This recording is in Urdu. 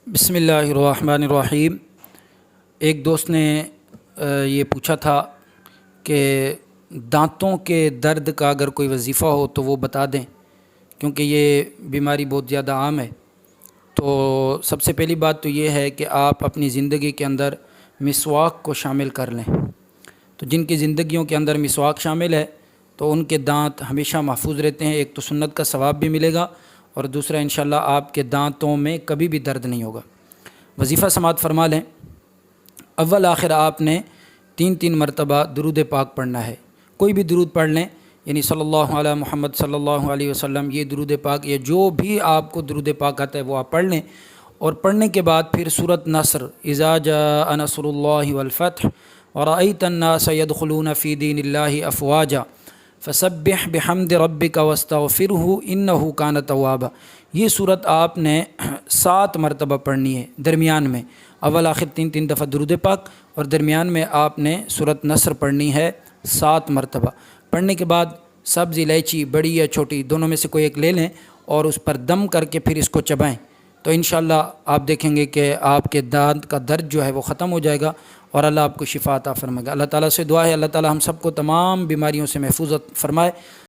بسم اللہ الرحمن الرحیم۔ ایک دوست نے یہ پوچھا تھا کہ دانتوں کے درد کا اگر کوئی وظیفہ ہو تو وہ بتا دیں، کیونکہ یہ بیماری بہت زیادہ عام ہے۔ تو سب سے پہلی بات تو یہ ہے کہ آپ اپنی زندگی کے اندر مسواک کو شامل کر لیں۔ تو جن کی زندگیوں کے اندر مسواک شامل ہے تو ان کے دانت ہمیشہ محفوظ رہتے ہیں۔ ایک تو سنت کا ثواب بھی ملے گا، اور دوسرا انشاءاللہ آپ کے دانتوں میں کبھی بھی درد نہیں ہوگا۔ وظیفہ سماعت فرما لیں۔ اول آخر آپ نے 3 مرتبہ درود پاک پڑھنا ہے۔ کوئی بھی درود پڑھ لیں، یعنی صلی اللہ علیہ محمد صلی اللہ علیہ وسلم، یہ درود پاک یا جو بھی آپ کو درود پاک آتا ہے وہ آپ پڑھ لیں۔ اور پڑھنے کے بعد پھر سورۃ نصر، اذا جاء نصر اللہ والفتح ورأیت الناس يدخلون فی دین اللہ افواجا فسبح بحمد ربک واستغفرہ انہ کان توابا، یہ صورت آپ نے 7 مرتبہ پڑھنی ہے درمیان میں۔ اول آخر 3 دفعہ درود پاک، اور درمیان میں آپ نے سورۃ نصر پڑھنی ہے 7 مرتبہ۔ پڑھنے کے بعد سبز الائچی بڑی یا چھوٹی دونوں میں سے کوئی ایک لے لیں اور اس پر دم کر کے پھر اس کو چبائیں، تو انشاءاللہ آپ دیکھیں گے کہ آپ کے دانت کا درد جو ہے وہ ختم ہو جائے گا، اور اللہ آپ کو شفا عطا فرمائے گا۔ اللہ تعالیٰ سے دعا ہے اللہ تعالیٰ ہم سب کو تمام بیماریوں سے محفوظ فرمائے۔